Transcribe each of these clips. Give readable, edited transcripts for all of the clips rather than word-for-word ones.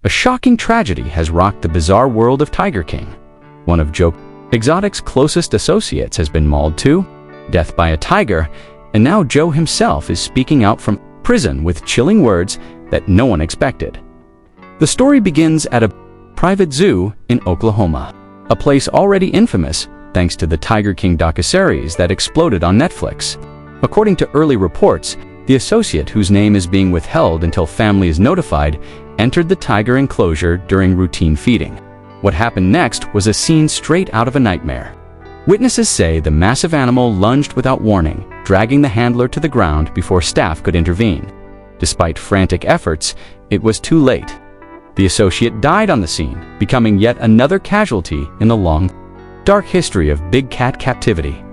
A shocking tragedy has rocked the bizarre world of Tiger King. One of Joe Exotic's closest associates has been mauled to death by a tiger, and now Joe himself is speaking out from prison with chilling words that no one expected. The story begins at a private zoo in Oklahoma, a place already infamous thanks to the Tiger King docuseries that exploded on Netflix. According to early reports, the associate, whose name is being withheld until family is notified, entered the tiger enclosure during routine feeding. What happened next was a scene straight out of a nightmare. Witnesses say the massive animal lunged without warning, dragging the handler to the ground before staff could intervene. Despite frantic efforts, it was too late. The associate died on the scene, becoming yet another casualty in the long, dark history of big cat captivity.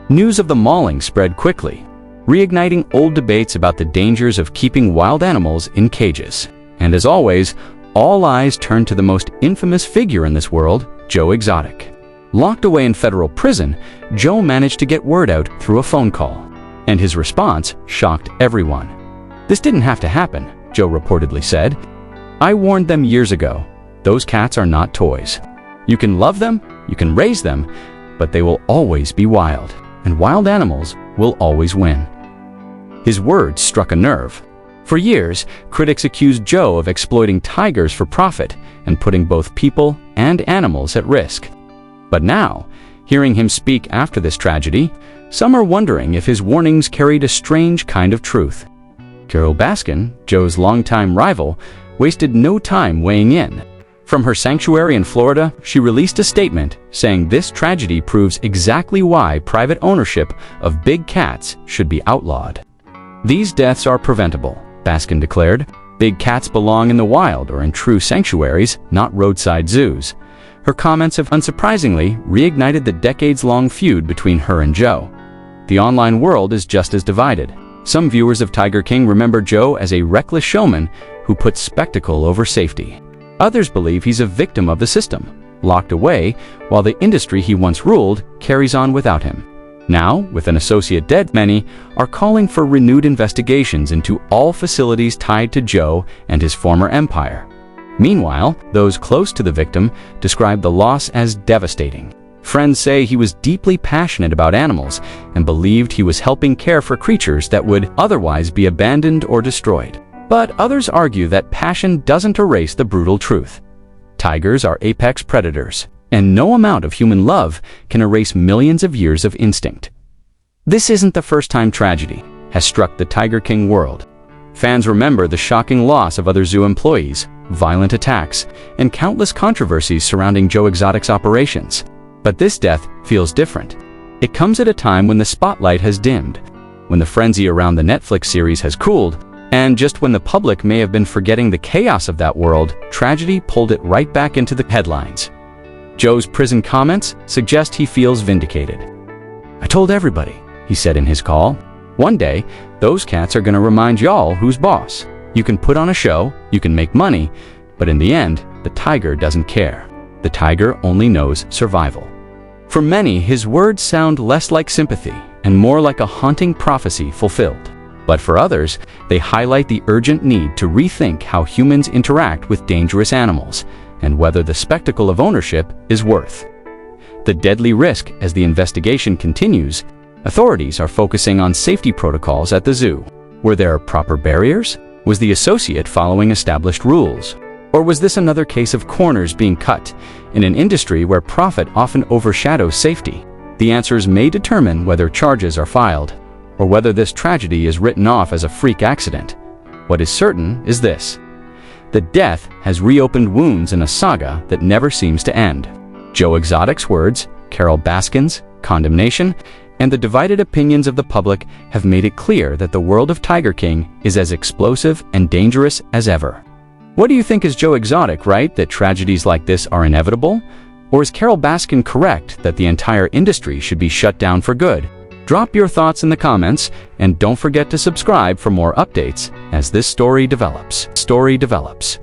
News of the mauling spread quickly, reigniting old debates about the dangers of keeping wild animals in cages. And as always, all eyes turned to the most infamous figure in this world, Joe Exotic. Locked away in federal prison, Joe managed to get word out through a phone call, and his response shocked everyone. "This didn't have to happen," Joe reportedly said. "I warned them years ago. Those cats are not toys. You can love them, you can raise them, but they will always be wild, and wild animals will always win." His words struck a nerve. For years, critics accused Joe of exploiting tigers for profit and putting both people and animals at risk. But now, hearing him speak after this tragedy, some are wondering if his warnings carried a strange kind of truth. Carol Baskin, Joe's longtime rival, wasted no time weighing in. From her sanctuary in Florida, she released a statement saying this tragedy proves exactly why private ownership of big cats should be outlawed. "These deaths are preventable," Baskin declared. "Big cats belong in the wild or in true sanctuaries, not roadside zoos." Her comments have unsurprisingly reignited the decades-long feud between her and Joe. The online world is just as divided. Some viewers of Tiger King remember Joe as a reckless showman who puts spectacle over safety. Others believe he's a victim of the system, locked away while the industry he once ruled carries on without him. Now, with an associate dead, many are calling for renewed investigations into all facilities tied to Joe and his former empire. Meanwhile, those close to the victim describe the loss as devastating. Friends say he was deeply passionate about animals and believed he was helping care for creatures that would otherwise be abandoned or destroyed. But others argue that passion doesn't erase the brutal truth. Tigers are apex predators, and no amount of human love can erase millions of years of instinct. This isn't the first time tragedy has struck the Tiger King world. Fans remember the shocking loss of other zoo employees, violent attacks, and countless controversies surrounding Joe Exotic's operations. But this death feels different. It comes at a time when the spotlight has dimmed, when the frenzy around the Netflix series has cooled, and just when the public may have been forgetting the chaos of that world, tragedy pulled it right back into the headlines. Joe's prison comments suggest he feels vindicated. "I told everybody," he said in his call. "One day, those cats are going to remind y'all who's boss. You can put on a show, you can make money, but in the end, the tiger doesn't care. The tiger only knows survival." For many, his words sound less like sympathy and more like a haunting prophecy fulfilled. But for others, they highlight the urgent need to rethink how humans interact with dangerous animals and whether the spectacle of ownership is worth the deadly risk. As the investigation continues, authorities are focusing on safety protocols at the zoo. Were there proper barriers? Was the associate following established rules? Or was this another case of corners being cut in an industry where profit often overshadows safety? The answers may determine whether charges are filed or whether this tragedy is written off as a freak accident. What is certain is this: the death has reopened wounds in a saga that never seems to end. Joe Exotic's words, Carol Baskin's condemnation, and the divided opinions of the public have made it clear that the world of Tiger King is as explosive and dangerous as ever. What do you think? Is Joe Exotic right that tragedies like this are inevitable? Or is Carol Baskin correct that the entire industry should be shut down for good? Drop your thoughts in the comments, and don't forget to subscribe for more updates as this story develops.